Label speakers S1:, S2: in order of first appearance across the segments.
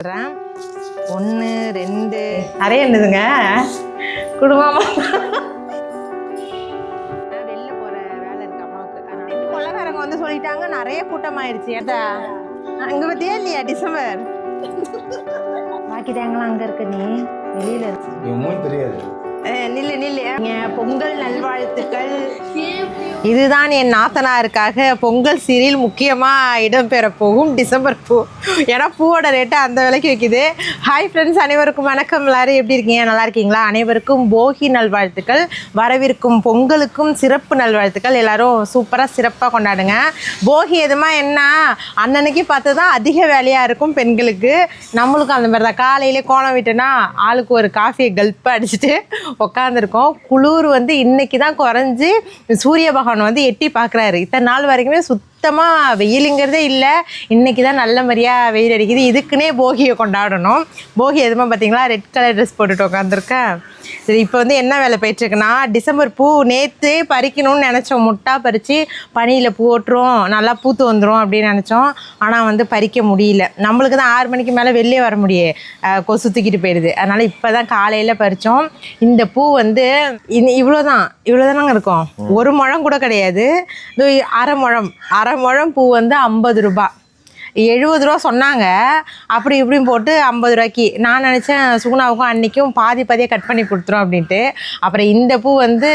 S1: 1 2 நிறைய என்னதுங்க குடும்பமா வெளில போற வேலை இருக்கு அம்மாவுக்கு. கொள்ளக்காரங்க வந்து சொல்லிட்டாங்க நிறைய கூட்டம் ஆயிடுச்சு. ஏதா அங்க பத்தியா இல்லையா டிசம்பர் பாக்கி தேங்கலாம் அங்க இருக்கு. நீ வெளியில இருக்கு
S2: தெரியாது.
S1: நில்லு நில்லு. பொங்கல் நல்வாழ்த்துக்கள். இதுதான் என் நாத்தனாருக்காக பொங்கல் சீரியல் முக்கியமாக இடம்பெற போகும் டிசம்பர் பூ. ஏன்னா பூவோட ரேட்டு அந்த விலைக்கு வைக்குது. ஹாய் ஃப்ரெண்ட்ஸ், அனைவருக்கும் வணக்கம். எல்லாரும் எப்படி இருக்கீங்க? நல்லா இருக்கீங்களா? அனைவருக்கும் போகி நல்வாழ்த்துக்கள். வரவிருக்கும் பொங்கலுக்கும் சிறப்பு நல்வாழ்த்துக்கள். எல்லாரும் சூப்பராக சிறப்பாக கொண்டாடுங்க. போகி எதுமா என்ன அன்னன்னைக்கு பார்த்து தான் அதிக வேலையாக இருக்கும் பெண்களுக்கு. நம்மளுக்கும் அந்த மாதிரி தான். காலையிலே கோலம் விட்டோன்னா ஆளுக்கு ஒரு காஃபியை கல்ப்பாக அடிச்சுட்டு உட்காந்துருக்கோம். குளிர் வந்து இன்னைக்கு தான் குறைஞ்சி சூரிய பகவான் வந்து எட்டி பார்க்குறாரு. இத்தனை நாள் வரைக்குமே சுத்தமாக வெயிலுங்கிறதே இல்லை. இன்றைக்கி தான் நல்ல மாதிரியாக வெயில் அடிக்குது. இதுக்குன்னே போகியை கொண்டாடணும். போகி எதுவுமே பார்த்தீங்களா ரெட் கலர் ட்ரெஸ் போட்டுட்டு உட்காந்துருக்கேன். சரி, இப்போ வந்து என்ன வேலை போயிட்டுருக்குன்னா டிசம்பர் பூ நேற்று பறிக்கணும்னு நினச்சோம். முட்டா பறித்து பனியில் போட்டுரும் நல்லா பூத்து வந்துடும் அப்படின்னு நினச்சோம். ஆனால் வந்து பறிக்க முடியல. நம்மளுக்கு தான் 6 மணிக்கு மேலே வெளியே வர முடியும், கொசு தூக்கிட்டு போயிடுது. அதனால் இப்போ தான் காலையில் பறித்தோம். இந்த பூ வந்து இவ்வளோதானாங்க இருக்கும். 1 முழம் கூட கிடையாது. அரை முழம் பூ வந்து 50 ரூபா. 70 ரூபா சொன்னாங்க. அப்படி இப்படின்னு போட்டு 50 ரூபாய்க்கு. நான் நினச்சேன் சுகுணாவுக்கும் அன்றைக்கும் பாதியாக கட் பண்ணி கொடுத்துரும் அப்படின்ட்டு. அப்புறம் இந்த பூ வந்து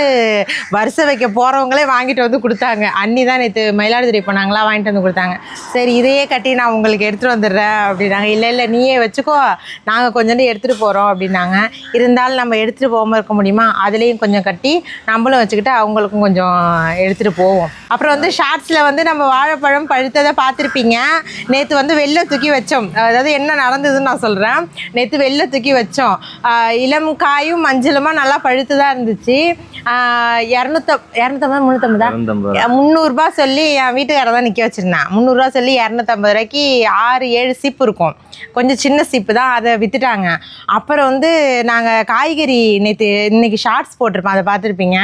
S1: வருஷம் வைக்க போகிறவங்களே வாங்கிட்டு வந்து கொடுத்தாங்க. அண்ணி தான் நேற்று மயிலாடுதுறை போனாங்களா, வாங்கிட்டு வந்து கொடுத்தாங்க. சரி, இதையே கட்டி நான் உங்களுக்கு எடுத்துகிட்டு வந்துடுறேன் அப்படின்னாங்க. இல்லை நீயே வச்சுக்கோ, நாங்கள் கொஞ்சோண்டு எடுத்துகிட்டு போகிறோம் அப்படின்னாங்க. இருந்தாலும் நம்ம எடுத்துகிட்டு போகாமல் இருக்க முடியுமா? அதுலேயும் கொஞ்சம் கட்டி நம்மளும் வச்சுக்கிட்டு அவங்களுக்கும் கொஞ்சம் எடுத்துகிட்டு போவோம். அப்புறம் வந்து ஷார்ட்ஸில் வந்து நம்ம வாழைப்பழம் பழுத்ததை பார்த்துருப்பீங்க. நேற்று வந்து வெளில தூக்கி வச்சோம். அதாவது என்ன நடந்ததுன்னு நான் சொல்கிறேன். நேற்று வெளில தூக்கி வச்சோம். இளம் காயும் மஞ்சளுமா நல்லா பழுத்து தான் இருந்துச்சு. 300 ரூபா சொல்லி என் வீட்டுக்கார தான் நிற்க வச்சுருந்தேன். 300 ரூபா சொல்லி 250 ரூபாய்க்கு 6-7 சீப்பு இருக்கும். கொஞ்சம் சின்ன சீப்பு தான், அதை விற்றுட்டாங்க. அப்புறம் வந்து நாங்கள் காய்கறி இன்னைக்கு ஷார்ட்ஸ் போட்டிருப்போம், அதை பார்த்துருப்பீங்க.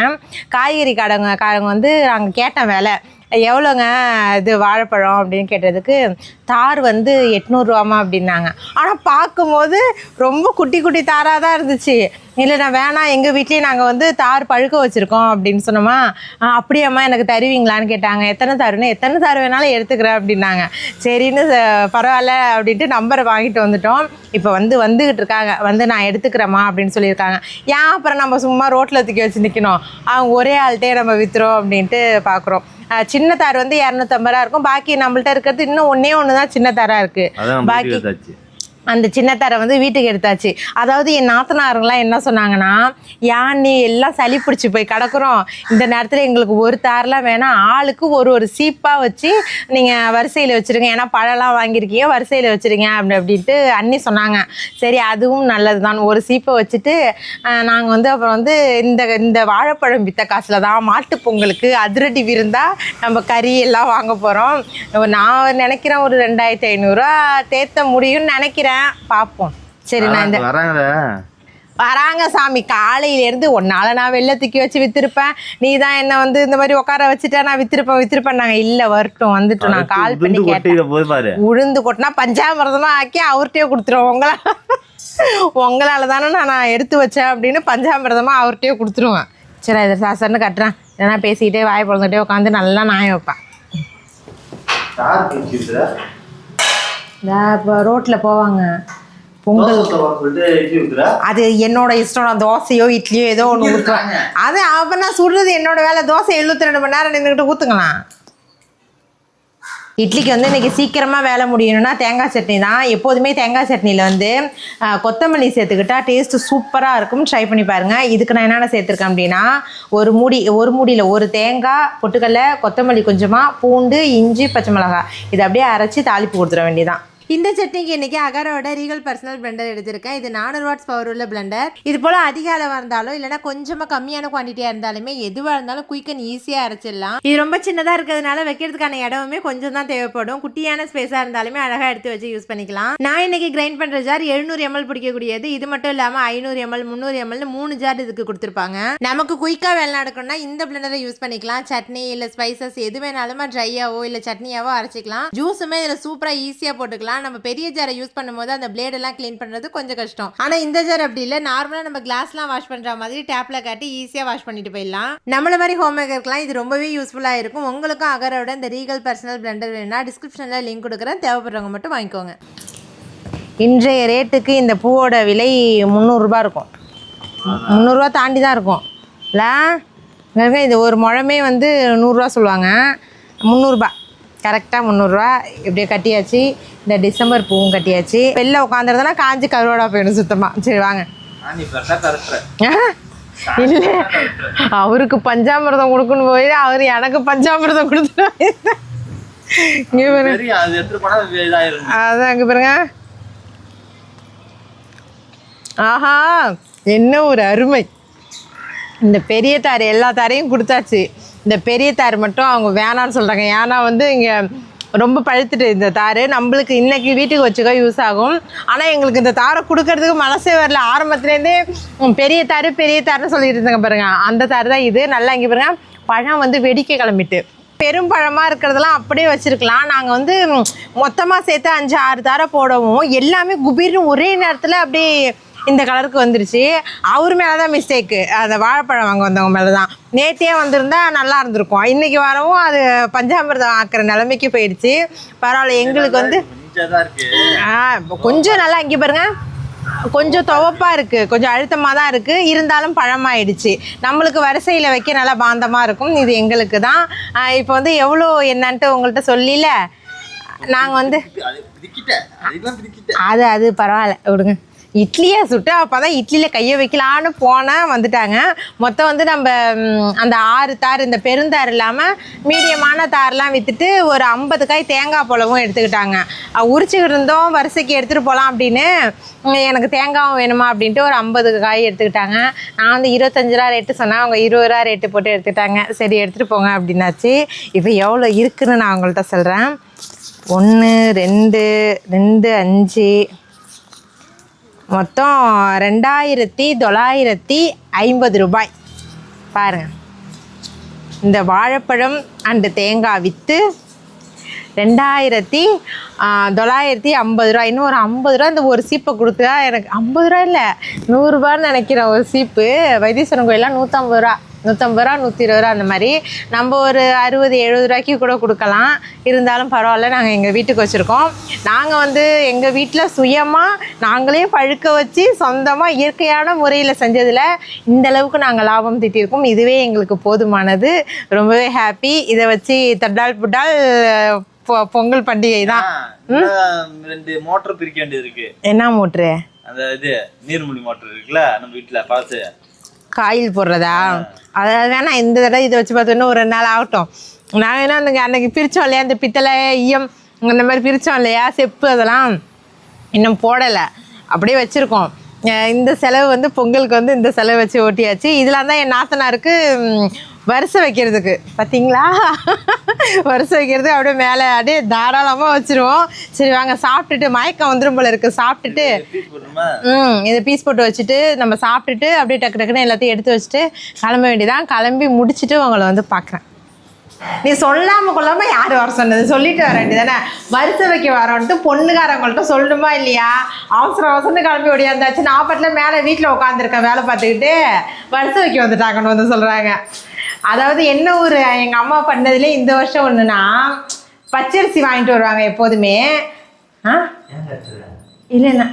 S1: காய்கறி காரங்க வந்து நாங்கள் கேட்டேன் வேலை எவ்வளோங்க இது வாழைப்பழம் அப்படின்னு கேட்டதுக்கு தார் வந்து 800 ரூபாமா அப்படின்னாங்க. ஆனால் பார்க்கும்போது ரொம்ப குட்டி குட்டி தாராக தான் இருந்துச்சு. இல்லை நான் வேணாம், எங்கள் வீட்லேயே நாங்கள் வந்து தார் பழுக்க வச்சுருக்கோம் அப்படின்னு சொன்னோமா. அப்படியாம்மா எனக்கு தருவீங்களான்னு கேட்டாங்க. எத்தனை தார் வேணாலும் எடுத்துக்கிறேன் அப்படின்னாங்க. சரின்னு பரவாயில்ல அப்படின்ட்டு நம்பரை வாங்கிட்டு வந்துட்டோம். இப்போ வந்துக்கிட்டு இருக்காங்க. வந்து நான் எடுத்துக்கிறேம்மா அப்படின்னு சொல்லியிருக்காங்க. ஏன் அப்புறம் நம்ம சும்மா ரோட்டில் தூக்கி வச்சு நிற்கணும், அவங்க ஒரே ஆள்கிட்டே நம்ம விற்றுறோம் அப்படின்ட்டு பார்க்குறோம். சின்ன தார் வந்து 250 ரூபா இருக்கும். பாக்கி நம்மள்ட்ட இருக்கிறது இன்னும் ஒன்று தான் சின்ன தாராக இருக்குது. பாக்கி அந்த சின்ன தாரை வந்து வீட்டுக்கு எடுத்தாச்சு. அதாவது என் நாத்தனாருங்களாம் என்ன சொன்னாங்கன்னா, நீ எல்லாம் சளி பிடிச்சி போய் கிடக்குறோம், இந்த நேரத்தில் எங்களுக்கு ஒரு தாரெலாம் வேணாம், ஆளுக்கு ஒரு சீப்பாக வச்சு நீங்கள் வரிசையில் வச்சுருங்க, ஏன்னா பழம்லாம் வாங்கியிருக்கீங்க வரிசையில் வச்சுருங்க அப்படின்ட்டு அண்ணி சொன்னாங்க. சரி, அதுவும் நல்லது தான். ஒரு சீப்பை வச்சுட்டு நாங்கள் வந்து அப்புறம் வந்து இந்த வாழைப்பழம் வித்த காசில் தான் மாட்டு பொங்கலுக்கு அதிரடி விருந்தா நம்ம கறி எல்லாம் வாங்க போகிறோம். நான் நினைக்கிறேன் ஒரு 2500 ரூபா தேத்த முடியும்னு நினைக்கிறேன். பார்ப்போம். சரி, நான் வராங்க சாமி. காலையிலேருந்து ஒன்னால நான் வெளில தூக்கி வச்சு விற்றுருப்பேன், நீ தான் என்ன வந்து இந்த மாதிரி உட்கார வச்சுட்டா நான் விற்றுருப்பேன். நாங்கள் இல்லை வரட்டும் வந்துட்டோம். நான் கால் பண்ணி கேட்டேன். உளுந்து கொட்டினா பஞ்சாமிரதமாக ஆக்கி அவர்கிட்டயே கொடுத்துருவோம். உங்களால் தானே நான் எடுத்து வச்சேன் அப்படின்னு பஞ்சாமிரதமாக அவர்கிட்டயே கொடுத்துருவேன். சரி, இதை சாசர்னு கட்டுறேன். ஏன்னா பேசிக்கிட்டே வாய் பொழுதுகிட்டே உட்காந்து நல்லா நாயம் வைப்பேன். இப்போ ரோட்டில் போவாங்க பொங்கல், அது என்னோட இஷ்டம். தோசையோ இட்லியோ ஏதோ ஒன்று ஊற்றுவேன். அது அப்போ நான் சுடுறது என்னோட வேலை. தோசை 72 மணி நேரம் நின்றுக்கிட்டு ஊற்றுக்கலாம். இட்லிக்கு வந்து இன்றைக்கி சீக்கிரமாக வேலை முடியணும்னா தேங்காய் சட்னி தான். எப்போதுமே தேங்காய் சட்னியில் வந்து கொத்தமல்லி சேர்த்துக்கிட்டால் டேஸ்ட்டு சூப்பராக இருக்கும். ட்ரை பண்ணி பாருங்கள். இதுக்கு நான் என்னென்ன சேர்த்துருக்கேன் அப்படின்னா, ஒரு மூடியில் ஒரு தேங்காய், பொட்டுக்கடலை, கொத்தமல்லி கொஞ்சமாக, பூண்டு, இஞ்சி, பச்சை மிளகாய், இதை அப்படியே அரைச்சி தாளிப்பு கொடுத்துட வேண்டியதான். இந்த சட்னிக்கு இன்றைக்கி அகரோட ரீகல் பர்சனல் பிளெண்டர் எடுத்திருக்கேன். இது 400 வாட்ஸ் பவர் உள்ள பிளெண்டர். இது போல் அதிக அளவாக இருந்தாலும் இல்லைனா கொஞ்சமாக கம்மியான குவான்டிட்டியாக இருந்தாலுமே எதுவாக இருந்தாலும் குயிக் அண்ட் ஈஸியாக அரைச்சிடலாம். இது ரொம்ப சின்னதாக இருக்கிறதுனால வைக்கிறதுக்கான இடமுமே கொஞ்சம் தான் தேவைப்படும். குட்டியான ஸ்பேஸாக இருந்தாலுமே அழகாக எடுத்து வச்சு யூஸ் பண்ணிக்கலாம். நான் இன்றைக்கி கிரைண்ட் பண்ணுற ஜார் 700 ml பிடிக்கக்கூடியது. இது மட்டும் இல்லாமல் 500 ml 300 ml 3 ஜார் இதுக்கு கொடுத்துருப்பாங்க. நமக்கு குயிக்காக வேலை நடக்கணும்னா இந்த பிளெண்டரை யூஸ் பண்ணிக்கலாம். சட்னி இல்லை ஸ்பைசஸ் எது வேணாலுமே ட்ரையாவோ இல்லை சட்னியாவோ அரைச்சிக்கலாம். ஜூஸுமே இதில் சூப்பராக ஈஸியாக போட்டுக்கலாம். நம்ம பெரிய ஜாரை யூஸ் பண்ணும்போது அந்த பிளேடெல்லாம் க்ளீன் பண்ணுறது கொஞ்சம் கஷ்டம். ஆனால் இந்த ஜார் அப்படி இல்லை, நார்மலாக நம்ம கிளாஸ்லாம் வாஷ் பண்ணுற மாதிரி டேப்பில் காட்டி ஈஸியாக வாஷ் பண்ணிட்டு போயிடலாம். நம்மள மாதிரி ஹோம் மேக்கருக்குலாம் இது ரொம்பவே யூஸ்ஃபுல்லாக இருக்கும். உங்களுக்கும் அகரோட இந்த ரீகல் பர்சனல் பிளெண்டர் வேணும்னா டிஸ்கிரிப்ஷனில் லிங்க் கொடுக்குறேன், தேவைப்படுறவங்க மட்டும் வாங்கிக்கோங்க. இன்றைய ரேட்டுக்கு இந்த பூவோட விலை 300 ரூபா இருக்கும். 300 ரூபா தாண்டி தான் இருக்கும் இல்லை. இது ஒரு முழமே வந்து 100 ரூபா சொல்லுவாங்க. 300 ரூபா கரெக்டாக 300 ரூபா. இப்படியே கட்டியாச்சு. இந்த டிசம்பர் பூவும் கட்டியாச்சு. வெளில உட்காந்துருந்தோன்னா காஞ்சி கருவாடா போயிடும் சுத்தமாக. சரி வாங்க. இல்லை, அவருக்கு பஞ்சாமிரதம் கொடுக்கணும் போய் அவர் எனக்கு பஞ்சாமிரதம் கொடுத்துட்டு இங்கே பாருங்க. அதான் இங்கே பாருங்க. ஆஹா, என்ன ஒரு அருமை. இந்த பெரிய தார் எல்லா தாரையும் கொடுத்தாச்சு. இந்த பெரிய தார் மட்டும் அவங்க வேணான்னு சொல்கிறாங்க. ஏன்னா வந்து இங்கே ரொம்ப பழுத்துட்டு இந்த தார் நம்மளுக்கு இன்றைக்கி வீட்டுக்கு வச்சுக்க யூஸ் ஆகும். ஆனால் எங்களுக்கு இந்த தாரை கொடுக்கறதுக்கு மனசே வரல. ஆரம்பத்துலேருந்தே பெரிய தார்னு சொல்லிட்டு இருந்தாங்க பாருங்கள். அந்த தார் தான் இது. நல்லா இங்கே பாருங்கள், பழம் வந்து வெடிக்க கிளம்பிட்டு பெரும் பழமாக இருக்கிறதெல்லாம் அப்படியே வச்சுருக்கலாம். நாங்கள் வந்து மொத்தமாக சேர்த்து 5-6 தாரை போடவும் எல்லாமே குபீர்னு ஒரே நேரத்தில் அப்படியே இந்த கலருக்கு வந்துருச்சு. அவர் மேலே தான் மிஸ்டேக்கு. அந்த வாழைப்பழம் வாங்க வந்தவங்க மேலே தான். நேற்றே வந்திருந்தா நல்லா இருந்திருக்கும். இன்றைக்கி வரவும் அது பஞ்சாமிரதம் ஆக்கிற நிலைமைக்கு போயிடுச்சு. பரவாயில்ல, எங்களுக்கு வந்து கொஞ்சம் நல்லா இங்கே பாருங்கள், கொஞ்சம் துவப்பாக இருக்குது, கொஞ்சம் அழுத்தமாக தான் இருக்குது. இருந்தாலும் பழமாயிடுச்சு. நம்மளுக்கு வரிசையில் வைக்க நல்லா பாந்தமாக இருக்கும். இது எங்களுக்கு தான். இப்போ வந்து எவ்வளோ என்னன்ட்டு உங்கள்கிட்ட சொல்லல. நாங்கள் வந்து அது பரவாயில்ல விடுங்க. இட்லியை சுட்டு அப்போ தான் இட்லியில் கையை வைக்கலான்னு போனால் வந்துட்டாங்க. மொத்தம் வந்து நம்ம அந்த 6 தார், இந்த பெருந்தார் இல்லாமல் மீடியமான தார்லாம் விற்றுட்டு ஒரு 50 காய் தேங்காய் பழமும் எடுத்துக்கிட்டாங்க. உரிச்சுக்கிட்டு இருந்தோம், வரிசைக்கு எடுத்துகிட்டு போகலாம் அப்படின்னு. எனக்கு தேங்காயும் வேணுமா அப்படின்ட்டு ஒரு 50 காய் எடுத்துக்கிட்டாங்க. நான் வந்து 25 ரூபா ரேட்டு சொன்னேன், அவங்க 20 ரூபா ரேட்டு போட்டு எடுத்துக்கிட்டாங்க. சரி எடுத்துகிட்டு போங்க அப்படின்னாச்சு. இப்போ எவ்வளோ இருக்குதுன்னு நான் அவங்கள்ட்ட சொல்கிறேன். 1 2 2 5 மொத்தம் 2950 ரூபாய். பாருங்கள், இந்த வாழைப்பழம் அண்டு தேங்காய் விற்று 2950 ரூபா. இன்னும் ஒரு 50 ரூபா இந்த ஒரு சீப்பை கொடுத்தா எனக்கு 50 ரூபா இல்லை 100 ரூபான்னு நினைக்கிறேன் ஒரு சீப்பு. வைத்தீஸ்வரன் கோயிலாம் 150 ரூபா, 150 ரூபா, 120 ரூபா அந்த மாதிரி. நம்ம ஒரு 60-70 ரூபாய்க்கு கூட கொடுக்கலாம். இருந்தாலும் பரவாயில்ல, நாங்கள் எங்கள் வீட்டுக்கு வச்சுருக்கோம். நாங்கள் வந்து எங்கள் வீட்டில் சுயமாக நாங்களே பழுக்க வச்சு சொந்தமாக இயற்கையான முறையில் செஞ்சதில் இந்தளவுக்கு நாங்கள் லாபம் திட்டியிருக்கோம். இதுவே எங்களுக்கு போதுமானது. ரொம்பவே ஹாப்பி. இதை வச்சு தட்டால் புட்டால் பொங்கல் பண்டிகை தான்.
S2: 2 மோட்டர் பிரிக்க வேண்டியது இருக்கு.
S1: என்ன மோட்ரு?
S2: அந்த இது நீர்மூழ்கி மோட்டர் இருக்குல்ல நம்ம வீட்டில் பார்த்து
S1: காயில் போடுறதா? அதாவது வேணா இந்த தடவை இதை வச்சு பார்த்தோன்னா ஒரு 2 நாள் ஆகட்டும். நாங்கள் என்ன அன்றைக்கி பிரித்தோம் இல்லையா, இந்த பித்தளை ஈயம் இந்த மாதிரி பிரித்தோம் இல்லையா, செப்பு, அதெல்லாம் இன்னும் போடலை, அப்படியே வச்சுருக்கோம். இந்த செலவு வந்து பொங்கலுக்கு வந்து இந்த செலவு வச்சு ஓட்டியாச்சு. இதெல்லாம் தான் என் நாத்தனாருக்கு வரிசை வைக்கிறதுக்கு. பார்த்தீங்களா, வரிசை வைக்கிறது அப்படியே மேலே அப்படியே தாராளமாக வச்சுருவோம். சரி வாங்க, சாப்பிட்டுட்டு மயக்கம் வந்துடும் போல இருக்குது. சாப்பிட்டுட்டு இதை பீஸ் போட்டு வச்சுட்டு நம்ம சாப்பிட்டுட்டு அப்படியே டக்கு டக்குன்னு எல்லாத்தையும் எடுத்து வச்சுட்டு கிளம்ப வேண்டியதான். கிளம்பி முடிச்சுட்டு உங்களை வந்து பார்க்குறேன். நீ சொல்லாமல் கொள்ளாமல் யார் வர சொன்னது? சொல்லிட்டு வர வேண்டியதானே. வரிசை வைக்க வரோன்ட்டு பொண்ணுக்காரங்கள்ட்ட சொல்லணுமா இல்லையா? அவசரம்னு கிளம்பி ஓடியாந்தாச்சு. நான் பாட்டில் மேலே வீட்டில் உட்காந்துருக்கேன் வேலை பார்த்துக்கிட்டு. வரிசை வைக்க வந்துட்டாங்கன்னு வந்து சொல்கிறாங்க. அதாவது என்ன ஒரு எங்கள் அம்மா பண்ணதுலே இந்த வருஷம் ஒன்றுனா, பச்சரிசி வாங்கிட்டு வருவாங்க எப்போதுமே.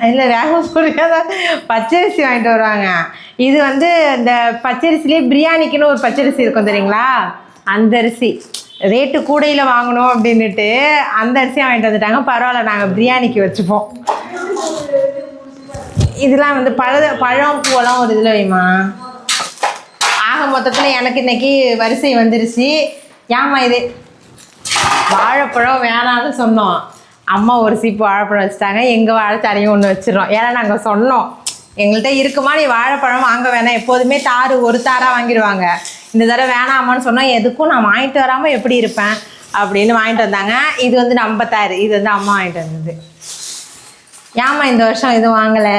S1: இல்லை வேக போடுறத பச்சரிசி வாங்கிட்டு வருவாங்க. இது வந்து இந்த பச்சரிசிலே பிரியாணிக்குன்னு ஒரு பச்சரிசி இருக்கும் தெரியுங்களா, அந்த அரிசி ரேட்டு கூடையில் வாங்கணும் அப்படின்னுட்டு அந்த அரிசியை வாங்கிட்டு வந்துட்டாங்க. பரவாயில்ல, நாங்கள் பிரியாணிக்கு வச்சுப்போம். இதெல்லாம் வந்து பழம் பூவெல்லாம் ஒரு இதில் வைமா. ஆக மொத்தத்தில் எனக்கு இன்றைக்கி வரிசை வந்துருச்சு. ஏமா இது வாழைப்பழம் வேணான்னு சொன்னோம், அம்மா ஒரு சீப்பு வாழைப்பழம் வச்சுட்டாங்க. எங்கள் வாழைத்தாரையும் ஒன்று வச்சிடறோம். ஏன்னா நாங்கள் சொன்னோம் எங்கள்கிட்ட இருக்குமா, நீ வாழைப்பழம் வாங்க வேணாம், எப்போதுமே தார் ஒரு தாராக வாங்கிடுவாங்க, இந்த தடவை வேணாமான்னு சொன்னால் எதுக்கும் நான் வாங்கிட்டு வராமல் எப்படி இருப்பேன் அப்படின்னு வாங்கிட்டு வந்தாங்க. இது வந்து நம்ம தார், இது வந்து அம்மா வாங்கிட்டு வந்தது. ஏமா இந்த வருஷம் எதுவும் வாங்கலை?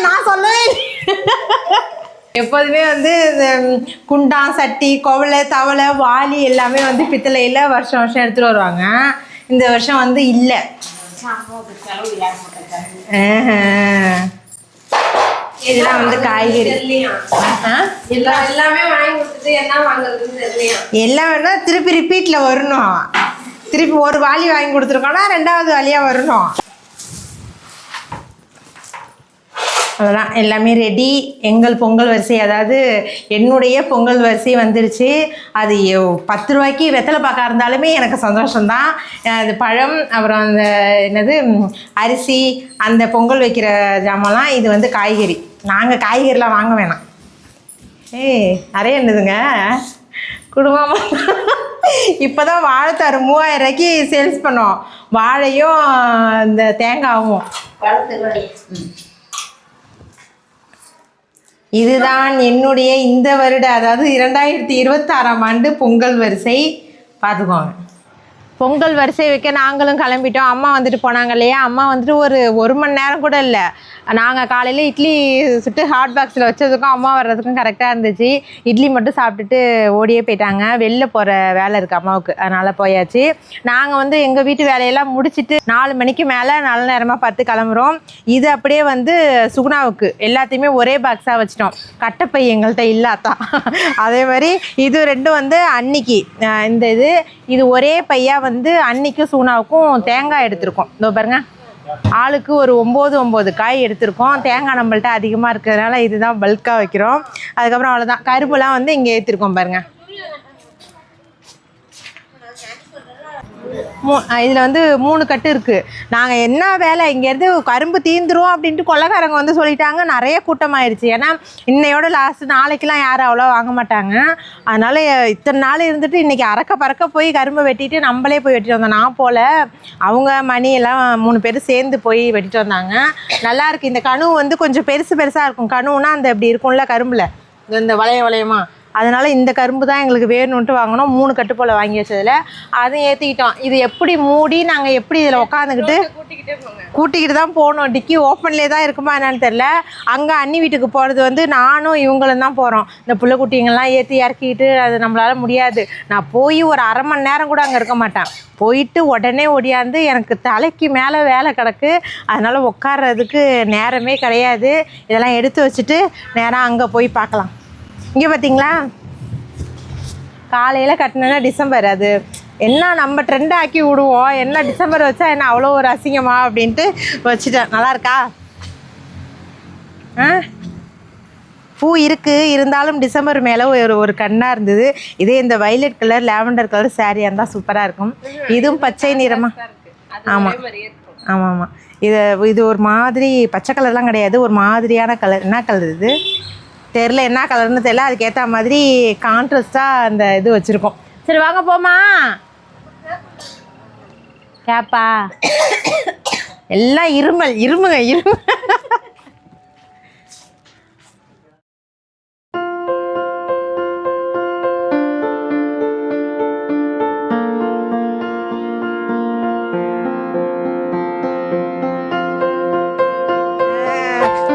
S1: நான் சொல்லவே எப்போதுமே வந்து இந்த குண்டான், சட்டி, குவளை, தவளை, வாளி எல்லாமே வந்து பித்தளையில் வருஷம் வருஷம் எடுத்துகிட்டு வருவாங்க. இந்த வருஷம் வந்து இல்லை. இதெல்லாம் வந்து காய்கறி
S3: எல்லாமே வாங்கி கொடுத்துட்டு என்ன வாங்குறதுன்னு தெரியலையா.
S1: எல்லாம் வேணா திருப்பி ரிப்பீட்டில் வரணும். திருப்பி ஒரு வாளி வாங்கி கொடுத்துருக்கோன்னா 2வது வாளியாக வரணும். அவ்வளோதான், எல்லாமே ரெடி. எங்கள் பொங்கல் வரிசை, அதாவது என்னுடைய பொங்கல் வரிசை வந்துருச்சு. அது 10 ரூபாய்க்கு வெத்தலை பாக்கா இருந்தாலுமே எனக்கு சந்தோஷம்தான். அது பழம், அப்புறம் அந்த என்னது அரிசி, அந்த பொங்கல் வைக்கிற ஜாமான்லாம். இது வந்து காய்கறி. நாங்கள் காய்கறிலாம் வாங்க வேணாம். நிறைய என்னதுங்க குடும்பமாக. இப்போ தான் வாழைத்தாரு 3000 ரூபாய்க்கு சேல்ஸ் பண்ணோம். வாழையும் இந்த தேங்காயும். இதுதான் என்னுடைய இந்த வருட, அதாவது 2026ஆம் ஆண்டு பொங்கல் வரிசை. பார்த்துக்கோங்க. பொங்கல் வரிசை வைக்க நாங்களும் கிளம்பிட்டோம். அம்மா வந்துட்டு போனாங்க இல்லையா. அம்மா வந்துட்டு ஒரு மணி நேரம் கூட இல்லை. நாங்கள் காலையில் இட்லி சுட்டு ஹாட் பாக்ஸில் வச்சதுக்கும் அம்மா வர்றதுக்கும் கரெக்டாக இருந்துச்சு. இட்லி மட்டும் சாப்பிட்டுட்டு ஓடியே போயிட்டாங்க. வெளில போகிற வேலை இருக்குது அம்மாவுக்கு, அதனால் போயாச்சு. நாங்கள் வந்து எங்கள் வீட்டு வேலையெல்லாம் முடிச்சுட்டு 4 மணிக்கு மேலே நல்ல நேரமாக பார்த்து கிளம்புறோம். இது அப்படியே வந்து சுகுணாவுக்கு எல்லாத்தையுமே ஒரே பாக்ஸாக வச்சிட்டோம். கட்டப்பை எங்கள்கிட்ட இல்லாதான். அதே மாதிரி இது 2 வந்து அன்னிக்கு இந்த இது ஒரே பையாக வந்து அன்னிக்கும் சுகுணாவுக்கும் தேங்காய் எடுத்திருக்கோம். இதோ பாருங்க, ஆளுக்கு ஒரு 9 காய் எடுத்திருக்கோம். தேங்காய் நம்மள்ட்ட அதிகமாக இருக்கிறதுனால இதுதான் பல்காக வைக்கிறோம். அதுக்கப்புறம் அவ்வளோதான். கரும்புலாம் வந்து இங்கே ஏற்றிருக்கோம் பாருங்கள். இதில் வந்து 3 கட்டு இருக்குது. நாங்கள் என்ன வேலை இங்கேருந்து கரும்பு தீந்துரும் அப்படின்ட்டு கொள்ளைக்காரங்க வந்து சொல்லிட்டாங்க. நிறைய கூட்டமாயிருச்சு. ஏன்னா இன்னையோட லாஸ்ட்டு, நாளைக்கெலாம் யாரும் அவ்வளோ வாங்க மாட்டாங்க. அதனால் இத்தனை நாள் இருந்துட்டு இன்றைக்கி அறக்க பறக்க போய் கரும்பை வெட்டிட்டு நம்மளே போய் வெட்டிட்டு வந்தோம். நான் போல் அவங்க மணி எல்லாம் 3 பேர் சேர்ந்து போய் வெட்டிட்டு வந்தாங்க. நல்லாயிருக்கு. இந்த கனவு வந்து கொஞ்சம் பெருசாக இருக்கும். கனவுனா அந்த இப்படி இருக்கும்ல கரும்பில், இந்த வளையமா. அதனால் இந்த கரும்பு தான் எங்களுக்கு வேணும்ன்ட்டு வாங்கினோம். 3 கட்டு போல் வாங்கி வச்சதில் அதையும் ஏற்றிக்கிட்டோம். இது எப்படி மூடி நாங்கள் எப்படி இதில் உட்காந்துக்கிட்டு கூட்டிக்கிட்டு தான் போகணும். டிக்கி ஓப்பன்லேயே தான் இருக்குமா என்னன்னு தெரில. அங்கே அண்ணி வீட்டுக்கு போகிறது வந்து நானும் இவங்களும் தான் போகிறோம். இந்த புள்ள குட்டிங்கெல்லாம் ஏற்றி இறக்கிக்கிட்டு அது நம்மளால் முடியாது. நான் போய் ஒரு அரை மணி நேரம் கூட அங்கே இருக்க மாட்டேன். போயிட்டு உடனே ஓடியாந்து எனக்கு தலைக்கு மேலே வேலை கிடக்கு. அதனால் உட்கார்றதுக்கு நேரமே கிடையாது. இதெல்லாம் எடுத்து வச்சுட்டு நேராக அங்கே போய் பார்க்கலாம். இங்கே பார்த்தீங்களா, காலையில் கட்டினா டிசம்பர். அது என்ன நம்ம ட்ரெண்ட் ஆக்கி விடுவோம். என்ன டிசம்பர் வச்சா என்ன அவ்வளோ ஒரு அசிங்கமா அப்படின்ட்டு வச்சுட்டேன். நல்லா இருக்கா? பூ இருக்குது, இருந்தாலும் டிசம்பர் மேலே ஒரு கண்ணாக இருந்தது. இதே இந்த வைலட் கலர் லாவெண்டர் கலர் சாரியாக இருந்தால் சூப்பராக இருக்கும். இதுவும் பச்சை நிறமாக. ஆமாம் ஆமாம் ஆமாம். இது ஒரு மாதிரி பச்சை கலர்லாம் கிடையாது, ஒரு மாதிரியான கலர். என்ன கலர் இது தெரில, என்ன கலர்னு தெரில. அதுக்கேற்ற மாதிரி கான்ட்ராஸ்டாக அந்த இது வச்சுருக்கோம். சரி வாங்க போமா. கேப்பா எல்லாம் இருமுங்க.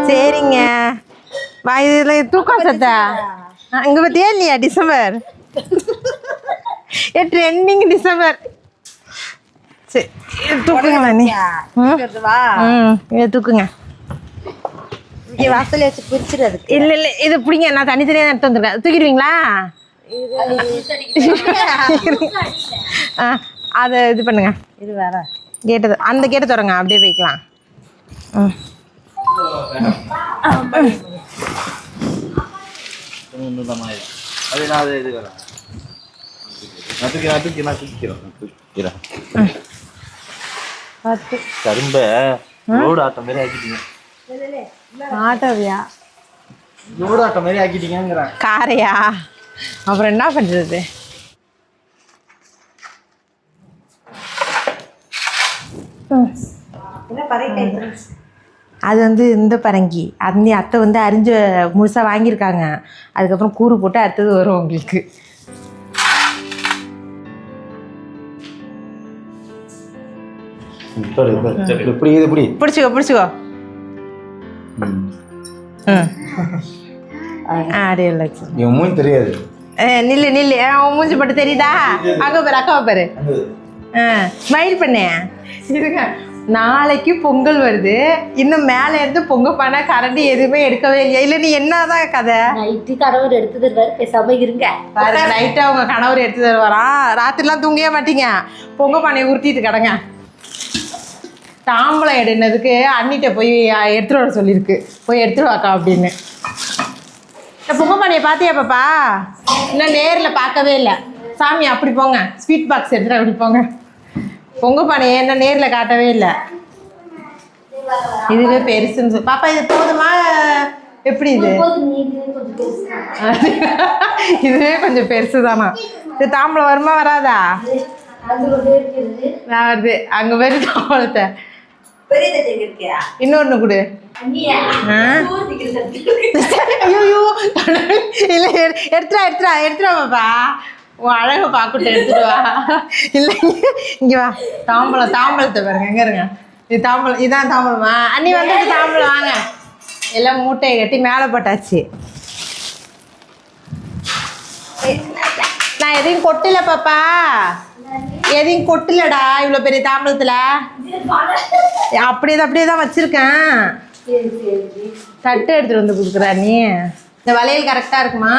S1: சரிங்க. இதில் தூக்கம் சத்தா இங்கே பார்த்தியா இல்லையா? December trending December. சரி தூக்குங்களா நீ? இதை தூக்குங்க. இங்கே வாசல் வச்சு பிரிச்சுறது. இல்லை இது பிடிங்க. நான் தனித்தனியாக எடுத்து வந்துருக்கேன். தூக்கிடுவீங்களா? அதை இது பண்ணுங்க. இது வேற கேட்டது, அந்த கேட்டை தொடங்க. அப்படியே போய்க்கலாம்.
S2: கரும்பை லோடு ஆட்ட மாதிரி ஆக்கிட்டீங்க.
S1: ஆட்டோவியா?
S2: லோடு ஆட்ட மாதிரி ஆக்கிட்டீங்கிறேன்.
S1: காரையா? அப்புறம் என்ன பண்றது? அது வந்து இந்த பரங்கி அந்த அத்தை வந்து அரிஞ்ச முழுசாக வாங்கியிருக்காங்க. அதுக்கப்புறம் கூறு போட்டு அடுத்தது வரும் உங்களுக்கு. பிடிச்சிக்கோ. தெரியாது. நில்லு. அவன் மூஞ்சி மட்டும் தெரியுதா? அங்கே பாரு, அக்காவை பாரு. ஸ்மைல் பண்ணேன். இருங்க, நாளைக்கு பொங்கல் வருது, இன்னும் மேலே இருந்து பொங்கல் பண்ண கரண்டி எதுவுமே எடுக்கவே இல்லையா? இல்லை நீ என்னதான் கதை?
S4: நைட்டு கணவர் எடுத்து தருவார், பேசாம இருங்க.
S1: பாரு, நைட்டு அவங்க கணவர் எடுத்து தருவாராம். ராத்திரிலாம் தூங்கவே மாட்டீங்க, பொங்கல் பானையை உருட்டிட்டு கிடங்க. தாம்பளம் எடுனதுக்கு அண்ணிட்ட போய் எடுத்துட்டு வர சொல்லியிருக்கு, போய் எடுத்துட்டு வாக்கா அப்படின்னு. இந்த பொங்கல் பானையை பார்த்தியா பாப்பா? இன்னும் நேரில் பார்க்கவே இல்லை. சாமி அப்படி போங்க, ஸ்வீட் பாக்ஸ் எடுத்துகிட்டு அப்படி போங்க. பொங்கல் பானையை என்ன நேரில் காட்டவே இல்லை. இதுவே பெருசுன்னு பாப்பா, இது போதுமா? எப்படி இது? இதுவே கொஞ்சம் பெருசு தானா? இது தாம்பளம் வருமா வராதா? வருது. அங்கே வருது தாம்பளத்தை. இன்னொன்று கொடு. ஐயோ இல்லை, எடுத்துடா பாப்பா. உன் அழகை பார்க்கட்டும், எடுத்துட்டு வா. இல்லை இங்கே வா. தாம்பளத்தை பாருங்க, எங்கே இருங்க. இது தாம்பளம், இதுதான் தாம்பளமா? அண்ணி வந்துட்டு தாம்பளம் வாங்க. எல்லாம் மூட்டையை கட்டி மேலே போட்டாச்சு. நான் எதையும் கொட்டல பாப்பா, எதையும் கொட்டலடா. இவ்வளோ பெரிய தாம்பளத்தில் அப்படியே தான் வச்சுருக்கேன். தட்டு எடுத்துகிட்டு வந்து கொடுக்குறா நீ. இந்த வளையல் கரெக்டாக இருக்குமா?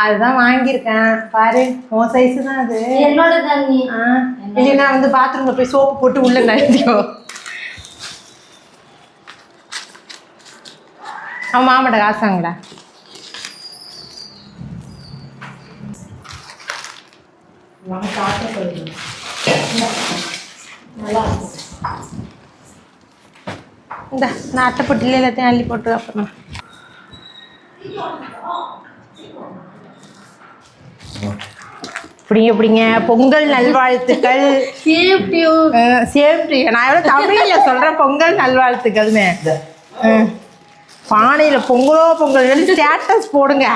S1: அதுதான் வாங்கியிருக்கேன். பாரு, உன் சைஸு தான் அது. இல்லைன்னா வந்து பாத்ரூமில் போய் சோப்பு போட்டு உள்ள நழுத்தியோ. அவன் மாமாட்ட காசாங்கடா. இந்த நான் அட்டைப்பட்டில எல்லாத்தையும் அள்ளி போட்டு அப்புறமா இப்படிங்க பொங்கல் நல்வாழ்த்துக்கள். சேஃப்டி நான் எவ்வளோ தமிழில் சொல்கிறேன், பொங்கல் நல்வாழ்த்துக்கள்னு. பானையில் பொங்கல் ஸ்டேட்டஸ் போடுங்க.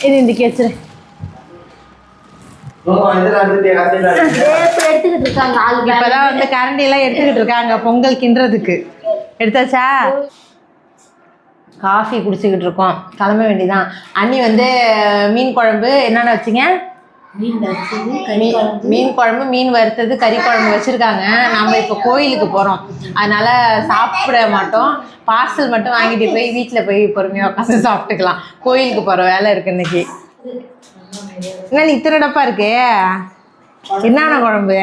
S1: இது இந்த கேச்சு இப்பதான் வந்து கரண்டி எல்லாம் எடுத்துக்கிட்டு இருக்காங்க பொங்கல் கிண்டுறதுக்கு. எடுத்தாச்சா? காஃபி குடிச்சுக்கிட்டு இருக்கோம், கிளம்ப வேண்டியதான். அண்ணி வந்து மீன் குழம்பு என்னென்ன வச்சிங்க? மீன் குழம்பு, மீன் வறுத்தது, கறி குழம்பு வச்சுருக்காங்க. நம்ம இப்போ கோயிலுக்கு போகிறோம், அதனால் சாப்பிட மாட்டோம். பார்சல் மட்டும் வாங்கிட்டு போய் வீட்டில் போய் பொறுமையாக உட்காந்து சாப்பிட்டுக்கலாம். கோயிலுக்கு போகிற வேலை இருக்குது இன்னைக்கு. என்ன இத்தனை டப்பா இருக்கு? என்னென்ன குழம்பு?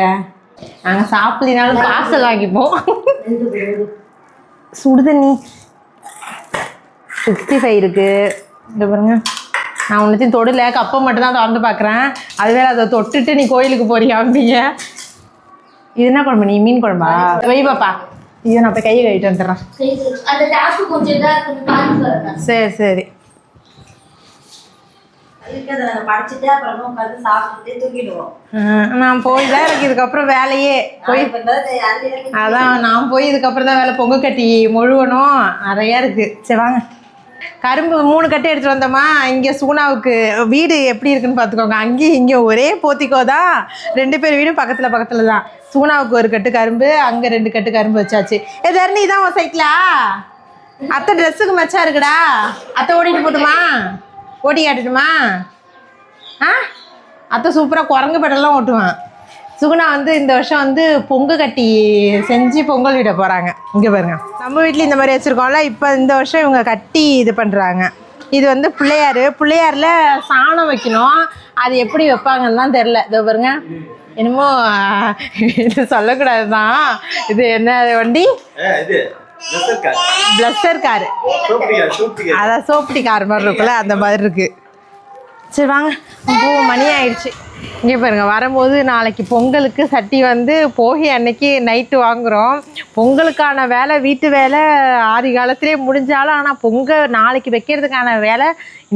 S1: நாங்கள் சாப்பிடலினாலும் பார்சல் வாங்கிப்போம். சுடுதண்ணி 65 இருக்குது. இந்த பாருங்க, நான் ஒன்றுத்தையும் தொடல, கப்பை மட்டும் தான் திறந்து பார்க்குறேன். அதுவே அதை தொட்டுட்டு நீ கோயிலுக்கு போறியாம்பீங்க. இது என்ன குழம்பு? நீ மீன் குழம்பா? வை பாப்பா. ஐயோ, நான் போய் கையை கழிட்டு வந்துடுறேன். சரி சரி. நான் போய் தான் எனக்கு இதுக்கப்புறம் வேலையே போய் அதான் நான் போய் இதுக்கப்புறம் தான் வேலை. பொங்கல் கட்டி முழுவணும், நிறையா இருக்குது. சரி வாங்க. கரும்பு 3 கட்டு எடுத்துகிட்டு வந்தோமா. இங்கே சூனாவுக்கு வீடு எப்படி இருக்குன்னு பார்த்துக்கோங்க. அங்கேயும் இங்கேயும் ஒரே போத்திக்கோ தான், 2 பேர் வீடும் பக்கத்தில் தான். சூனாவுக்கு 1 கட்டு கரும்பு, அங்கே 2 கட்டு கரும்பு வச்சாச்சு. தர்ணி தான் உன் சைக்கிளா? அத்தை ட்ரெஸ்ஸுக்கு மச்சா இருக்குடா. அத்தை ஓடிட்டு போட்டுமா? ஓட்டி காட்டுட்டுமா? அத்தை சூப்பராக குரங்கு பெடெல்லாம் ஓட்டுவான். சுகுணா வந்து இந்த வருஷம் வந்து பொங்கு கட்டி செஞ்சு பொங்கல் விட போகிறாங்க. இங்கே பாருங்க, நம்ம வீட்டில் இந்த மாதிரி வச்சுருக்கோம்ல, இப்போ இந்த வருஷம் இவங்க கட்டி இது பண்ணுறாங்க. இது வந்து பிள்ளையாரில் சாணம் வைக்கணும். அது எப்படி வைப்பாங்கன்னு தான் தெரில. இதோ பாருங்க, என்னமோ இது சொல்லக்கூடாது தான். இது என்ன வண்டி? பிளஸ்ஸர் காரு. அதான் சோப்டி கார் மாதிரி இருக்குல்ல, அந்த மாதிரி இருக்குது. சரி வாங்க, மணி ஆயிடுச்சு. இங்கே பாருங்க, வரும்போது நாளைக்கு பொங்கலுக்கு சட்டி வந்து போகி அன்னைக்கு நைட்டு வாங்குகிறோம். பொங்கலுக்கான வேலை, வீட்டு வேலை ஆதி காலத்திலே முடிஞ்சாலும், ஆனால் பொங்கல் நாளைக்கு வைக்கிறதுக்கான வேலை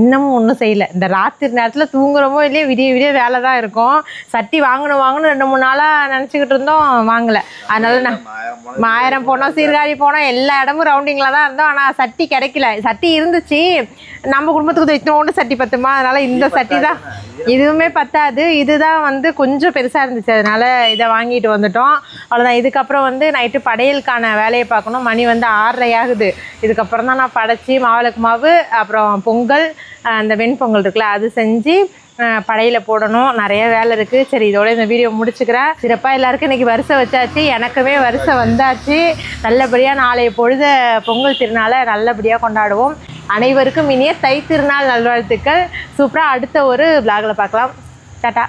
S1: இன்னமும் ஒன்றும் செய்யலை. இந்த ராத்திரி நேரத்தில் தூங்குறோமோ இல்லையோ விடிய வேலை தான் இருக்கும். சட்டி வாங்கணும் 2-3 நாளாக நினச்சிக்கிட்டு இருந்தோம், வாங்கலை. அதனால நான் மாயிரம் போனோம், சீர்காழி போனோம், எல்லா இடமும் ரவுண்டிங்கில் தான் இருந்தோம். ஆனால் சட்டி கிடைக்கல. சட்டி இருந்துச்சு, நம்ம குடும்பத்துக்கு இத்தனோண்டு சட்டி பத்துமா? அதனால் இந்த சட்டி தான், இதுவுமே பத்தாது. இதுதான் வந்து கொஞ்சம் பெருசாக இருந்துச்சு, அதனால் இதை வாங்கிட்டு வந்துட்டோம். அவ்வளோதான். இதுக்கப்புறம் வந்து நைட்டு படையலுக்கான வேலையை பார்க்கணும். மணி வந்து 6:30 ஆகுது. இதுக்கப்புறம் தான் நான் படைச்சி மாவிளக்கு மாவு, அப்புறம் பொங்கல், அந்த வெண்பொங்கல் இருக்குல்ல அது செஞ்சு படையில் போடணும், நிறைய வேலை இருக்குது. சரி, இதோட இந்த வீடியோ முடிச்சுக்கிறேன். சிறப்பாக எல்லாருக்கும் இன்றைக்கி வரிசை வச்சாச்சு, எனக்குமே வரிசை வந்தாச்சு. நல்லபடியாக நாளைய பொழுத பொங்கல் திருநாளை நல்லபடியாக கொண்டாடுவோம். அனைவருக்கும் இனிய தை திருநாள் நல்வாழ்த்துக்கள். சூப்பராக அடுத்த ஒரு vlogல பார்க்கலாம். டாடா.